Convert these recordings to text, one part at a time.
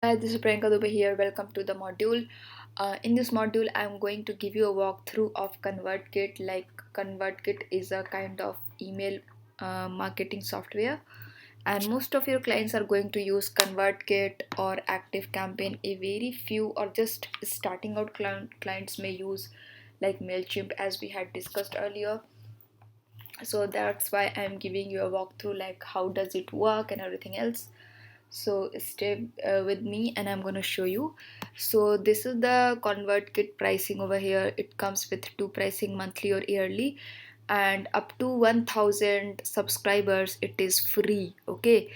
Hi, this is Priyanka Dubey here. Welcome to the module. In this module, I'm going to give you a walkthrough of Convertkit. Like Convertkit is a kind of email marketing software, and most of your clients are going to use Convertkit or ActiveCampaign. A very few or just starting out clients may use like Mailchimp, as we had discussed earlier. So that's why I'm giving you a walkthrough, like how does it work and everything else. So stay with me and I'm going to show you. So this is the Convertkit pricing over here. It comes with two pricing, monthly or yearly, and up to 1000 subscribers it is free. Okay,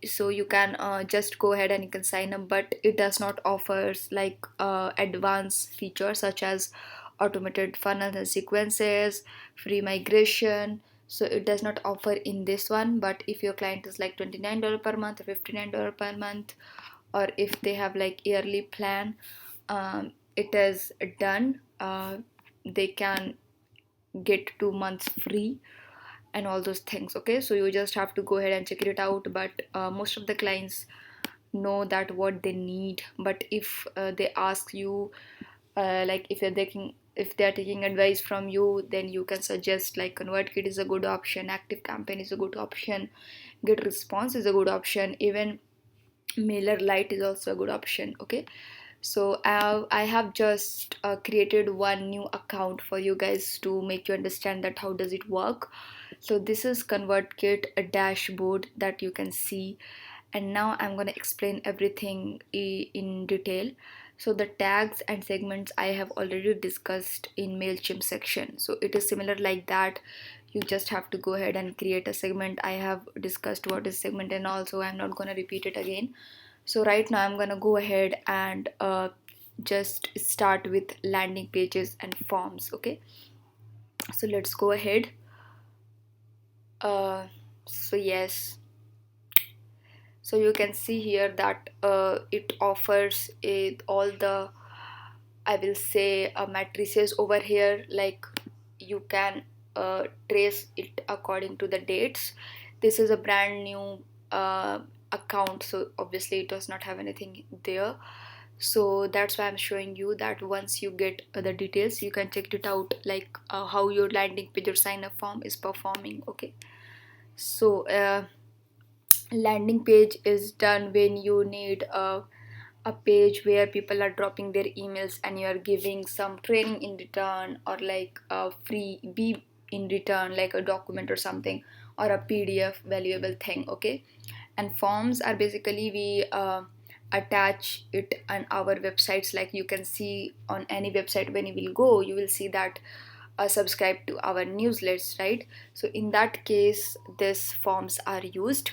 so you can just go ahead and you can sign up, but it does not offers like advanced features such as automated funnels and sequences, free migration. So it does not offer in this one, but if your client is like $29 per month or $59 per month, or if they have like yearly plan, it is done. They can get 2 months free and all those things. Okay, so you just have to go ahead and check it out, but most of the clients know that what they need. But if they ask you, like if they're taking advice from you, then you can suggest like ConvertKit is a good option, ActiveCampaign is a good option, GetResponse is a good option, even MailerLite is also a good option. Okay, so I have just created one new account for you guys to make you understand that how does it work. So this is ConvertKit, a dashboard that you can see, and now I'm going to explain everything in detail. So the tags and segments I have already discussed in Mailchimp section, so it is similar like that. You just have to go ahead and create a segment. I have discussed what is segment, and also I'm not going to repeat it again. So right now I'm going to go ahead and just start with landing pages and forms. Okay, so let's go ahead. So yes, so you can see here that it offers all the, I will say, matrices over here. Like you can trace it according to the dates. This is a brand new account, so obviously it does not have anything there. So that's why I'm showing you that once you get the details, you can check it out, like how your landing page or sign up form is performing. Okay, so landing page is done when you need a page where people are dropping their emails and you are giving some training in return, or like a free b in return, like a document or something, or a PDF valuable thing. Okay, and forms are basically we attach it on our websites. Like you can see on any website, when you will go, you will see that subscribe to our newsletters, right? So in that case, these forms are used.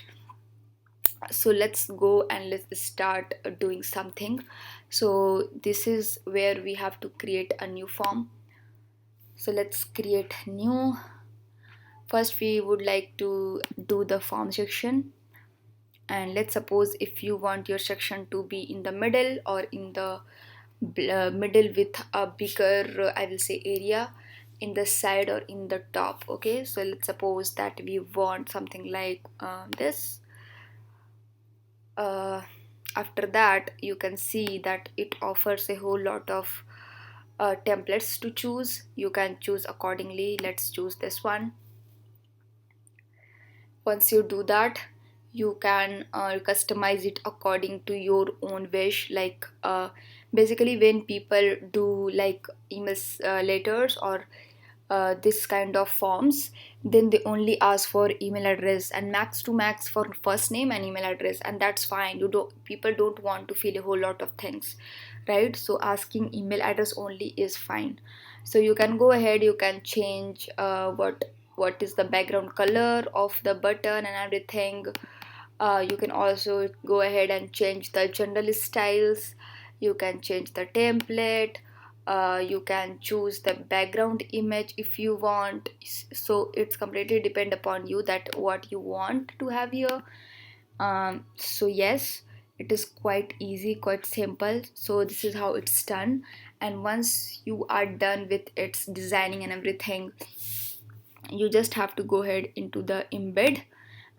So let's go and let's start doing something. So this is where we have to create a new form. So let's create new. First we would like to do the form section, and let's suppose if you want your section to be in the middle or in the middle with a bigger I will say area in the side or in the top. Okay, so let's suppose that we want something like this. After that, you can see that it offers a whole lot of templates to choose. You can choose accordingly. Let's choose this one. Once you do that, you can customize it according to your own wish. Like basically when people do like emails, letters, or this kind of forms, then they only ask for email address and max to max for first name and email address, and that's fine. You don't People don't want to fill a whole lot of things, right? So asking email address only is fine. So you can go ahead, you can change what is the background color of the button and everything. You can also go ahead and change the general styles. You can change the template. You can choose the background image if you want. So it's completely depend upon you that what you want to have here. So yes, it is quite easy, quite simple. So this is how it's done. And once you are done with its designing and everything, you just have to go ahead into the embed,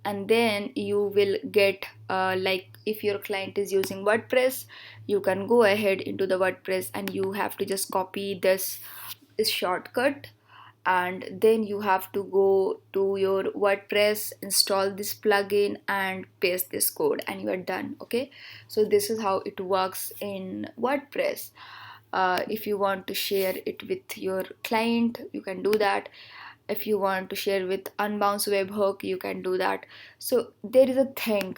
and then you will get like if your client is using WordPress, you can go ahead into the WordPress and you have to just copy this shortcut, and then you have to go to your WordPress, install this plugin and paste this code, and you are done. Okay, so this is how it works in WordPress. If you want to share it with your client, you can do that. If you want to share with Unbounce webhook, you can do that. So there is a thing,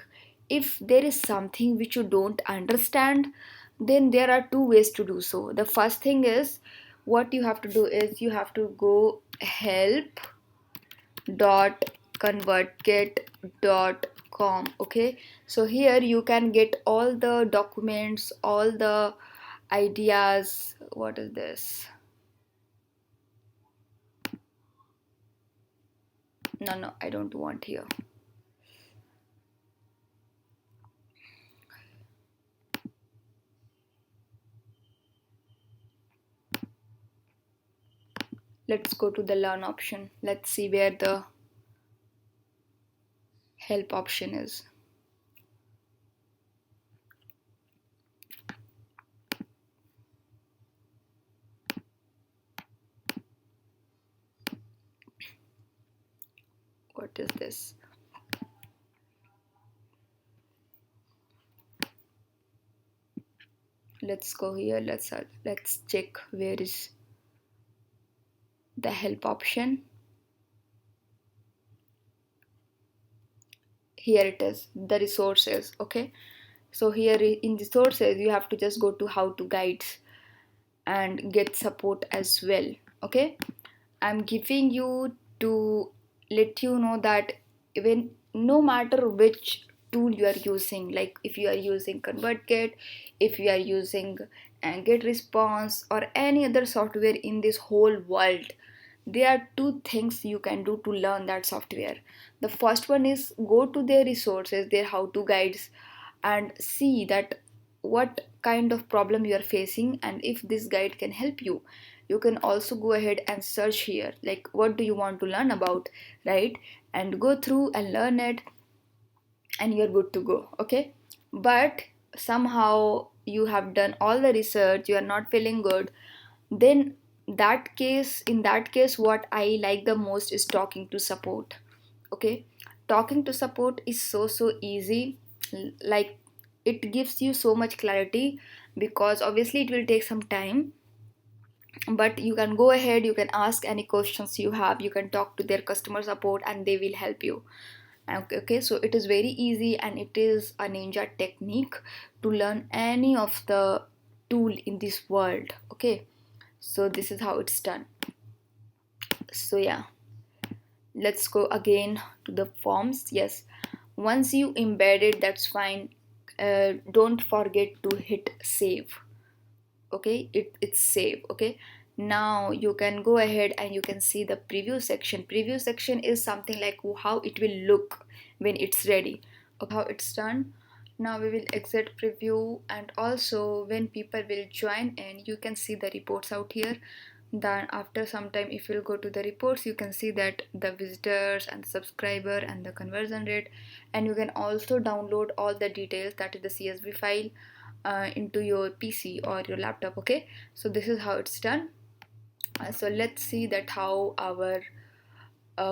if there is something which you don't understand, then there are two ways to do so. The first thing is, what you have to do is you have to go help.convertkit.com. Okay, so here you can get all the documents, all the ideas. What is this? No, I don't want here. Let's go to the learn option. Let's see where the help option is. What is this? Let's go here. Let's check where is the help option. Here it is, the resources. Okay, so here in the sources you have to just go to how to guides and get support as well. Okay, I'm giving you to let you know that even no matter which tool you are using, like if you are using Convertkit, if you are using Get Response or any other software in this whole world, there are two things you can do to learn that software. The first one is go to their resources, their how to guides, and see that what kind of problem you are facing, and if this guide can help you. You can also go ahead and search here, like what do you want to learn about, right? And go through and learn it, and you're good to go. Okay, but somehow you have done all the research, you are not feeling good, then in that case what I like the most is talking to support. Okay, talking to support is so easy. Like, it gives you so much clarity, because obviously it will take some time, but you can go ahead, you can ask any questions you have, you can talk to their customer support and they will help you. Okay, so it is very easy, and it is a ninja technique to learn any of the tool in this world. Okay, so this is how it's done. So yeah, let's go again to the forms. Yes, once you embed it, that's fine. Don't forget to hit save. Okay, it's save. Okay, now you can go ahead and you can see the preview section. Preview section is something like how it will look when it's ready. Okay, how it's done. Now we will exit preview, and also when people will join in, you can see the reports out here. Then after some time, if you'll go to the reports, you can see that the visitors and the subscriber and the conversion rate, and you can also download all the details, that is the CSV file, into your PC or your laptop. Okay, so this is how it's done. So let's see that how our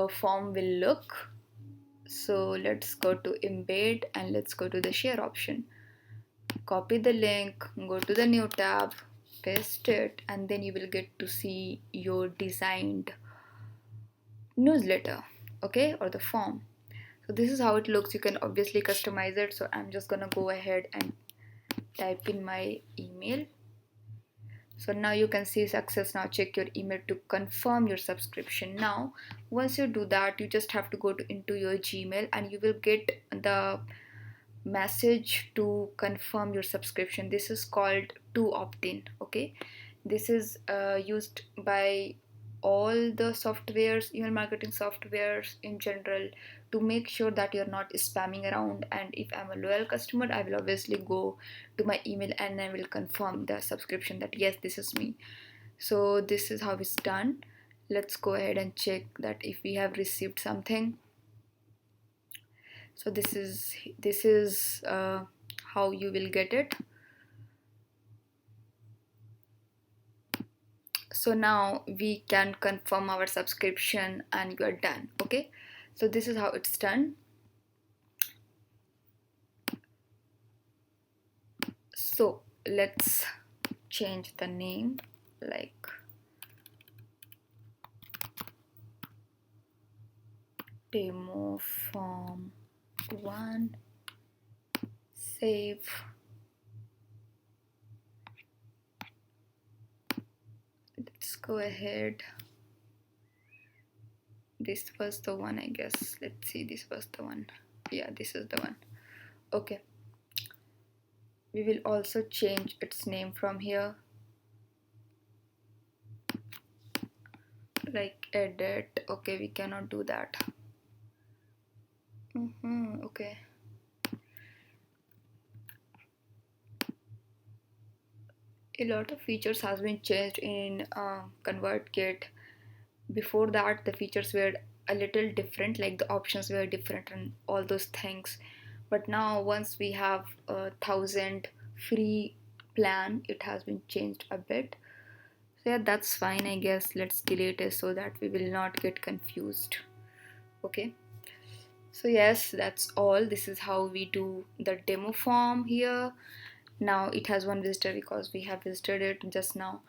form will look. So let's go to embed and let's go to the share option. Copy the link, go to the new tab, paste it, and then you will get to see your designed newsletter, okay, or the form. So this is how it looks. You can obviously customize it. So I'm just gonna go ahead and type in my email. So now you can see success. Now check your email to confirm your subscription. Now once you do that, you just have to go into your Gmail and you will get the message to confirm your subscription. This is called to opt-in. Okay, this is used by all the softwares, email marketing softwares in general, to make sure that you're not spamming around. And if I'm a loyal customer, I will obviously go to my email and I will confirm the subscription that yes, this is me. So this is how it's done. Let's go ahead and check that if we have received something. So this is how you will get it. So now we can confirm our subscription and you are done. Okay, so this is how it's done. So let's change the name, like demo form 1. Save. Let's go ahead. This was the one, I guess. Let's see, this was the one. Yeah, this is the one. Okay, we will also change its name from here, like edit. Okay, we cannot do that. Okay, a lot of features has been changed in ConvertKit. Before that, the features were a little different, like the options were different and all those things. But now, once we have 1,000 free plan, it has been changed a bit. So yeah, that's fine, I guess. Let's delete it so that we will not get confused. Okay, so yes, that's all. This is how we do the demo form here. Now it has one visitor because we have visited it just now.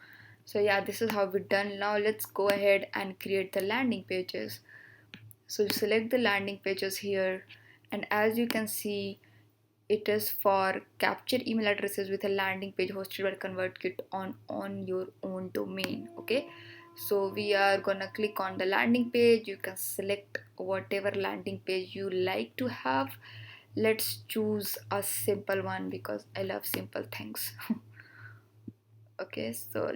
So yeah, this is how we're done. Now let's go ahead and create the landing pages. So you select the landing pages here, and as you can see, it is for capture email addresses with a landing page hosted by ConvertKit on your own domain. Okay, so we are gonna click on the landing page. You can select whatever landing page you like to have. Let's choose a simple one because I love simple things. Okay, so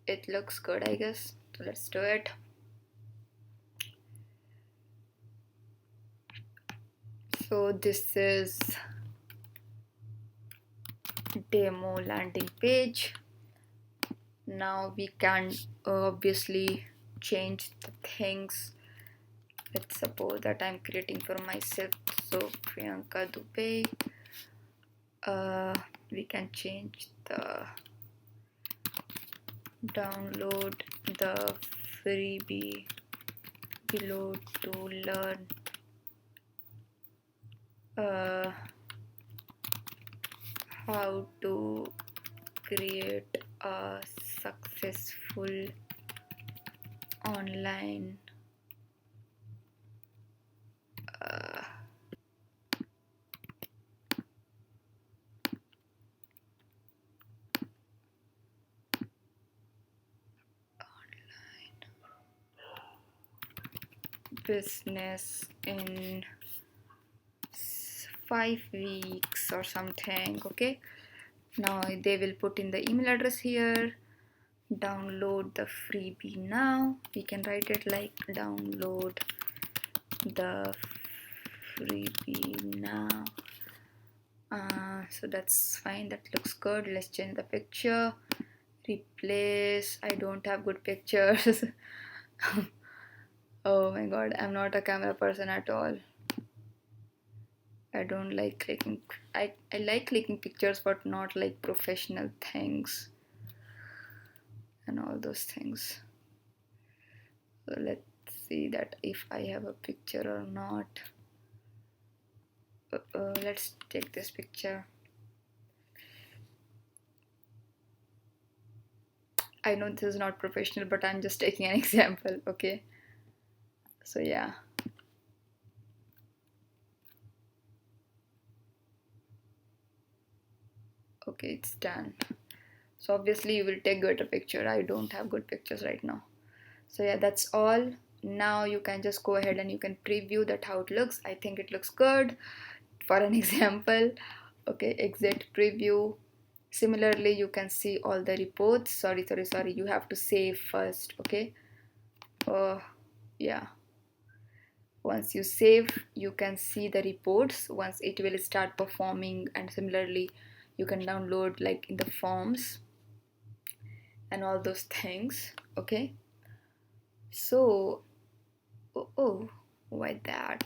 it looks good, I guess. So let's do it. So this is demo landing page. Now we can obviously change the things. Let's suppose that I'm creating for myself, so Priyanka Dubey. We can change the download the freebie below to learn how to create a successful online business in 5 weeks or something. Okay, now they will put in the email address here. Download the freebie now. We can write it like download the freebie now. So that's fine, that looks good. Let's change the picture. Replace. I don't have good pictures. Oh my god, I'm not a camera person at all. I don't like clicking. I like clicking pictures, but not like professional things and all those things. So let's see that if I have a picture or not. Let's take this picture. I know this is not professional, but I'm just taking an example. Okay, so yeah. Okay, it's done. So obviously you will take better picture. I don't have good pictures right now. So yeah, that's all. Now you can just go ahead and you can preview that how it looks. I think it looks good. For an example, okay, exit preview. Similarly, you can see all the reports. Sorry, you have to save first. Okay, yeah, once you save, you can see the reports once it will start performing. And similarly, you can download like in the forms and all those things. Okay, so why that?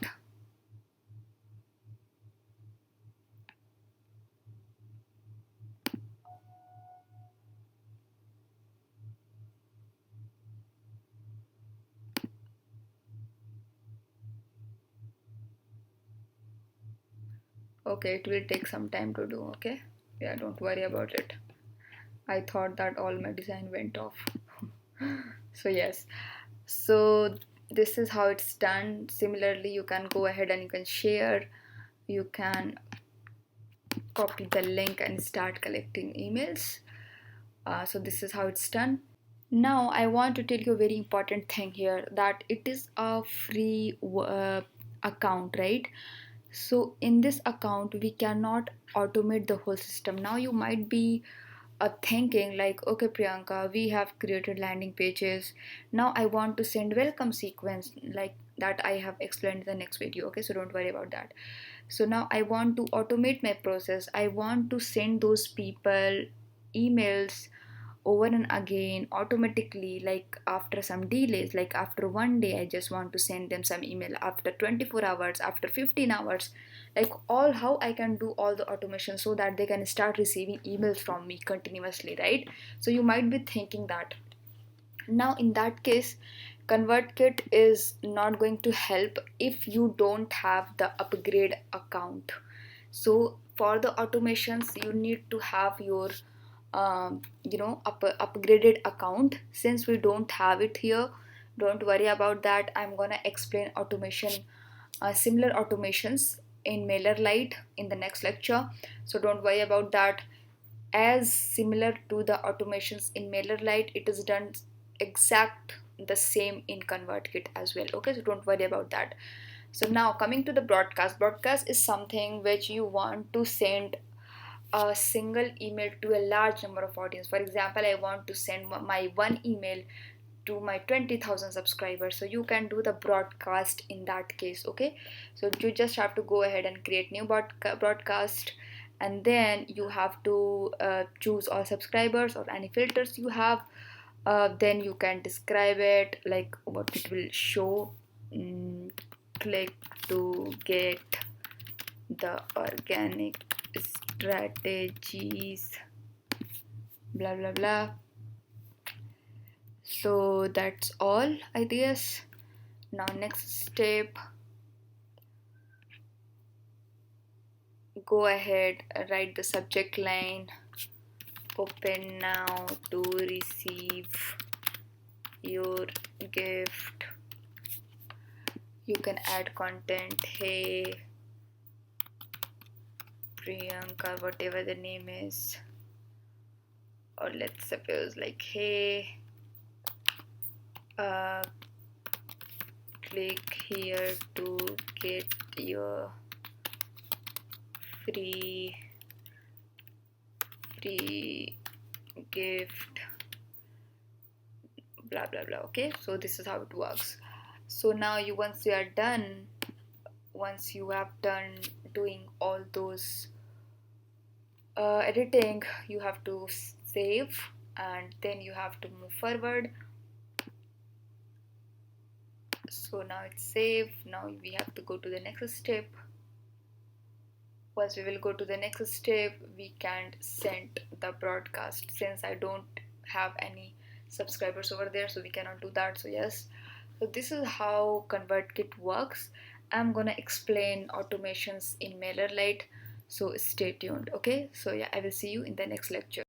Okay, it will take some time to do. Okay, yeah, don't worry about it. I thought that all my design went off. So yes, so this is how it's done. Similarly, you can go ahead and you can share, you can copy the link and start collecting emails. So this is how it's done. Now I want to tell you a very important thing here, that it is a free account, right? So in this account we cannot automate the whole system. Now you might be thinking like, okay Priyanka, we have created landing pages, now I want to send welcome sequence like that I have explained in the next video. Okay, so don't worry about that. So now I want to automate my process, I want to send those people emails over and again automatically, like after some delays, like after one day I just want to send them some email, after 24 hours, after 15 hours, like all how I can do all the automation so that they can start receiving emails from me continuously, right? So you might be thinking that. Now in that case, ConvertKit is not going to help if you don't have the upgrade account. So for the automations you need to have your upgraded account. Since we don't have it here, don't worry about that. I'm gonna explain automation, similar automations in MailerLite in the next lecture, so don't worry about that. As similar to the automations in MailerLite, it is done exact the same in ConvertKit as well. Okay, so don't worry about that. So now coming to the broadcast is something which you want to send a single email to a large number of audience. For example, I want to send my one email to my 20,000 subscribers, so you can do the broadcast in that case. Okay, so you just have to go ahead and create new broadcast, and then you have to choose all subscribers or any filters you have. Then you can describe it like what it will show. Click to get the organic strategies, blah blah blah. So that's all, I guess. Now next step, go ahead, write the subject line, open now to receive your gift. You can add content, hey Priyanka, whatever the name is, or let's suppose like, hey, click here to get your free gift, blah blah blah. Okay, so this is how it works. So now once you are done, once you have done doing all those editing, you have to save, and then you have to move forward. So now it's saved. Now we have to go to the next step. Once we will go to the next step, we can't send the broadcast since I don't have any subscribers over there, so we cannot do that. So yes, so this is how ConvertKit works. I'm gonna explain automations in MailerLite, so stay tuned. Okay, so yeah, I will see you in the next lecture.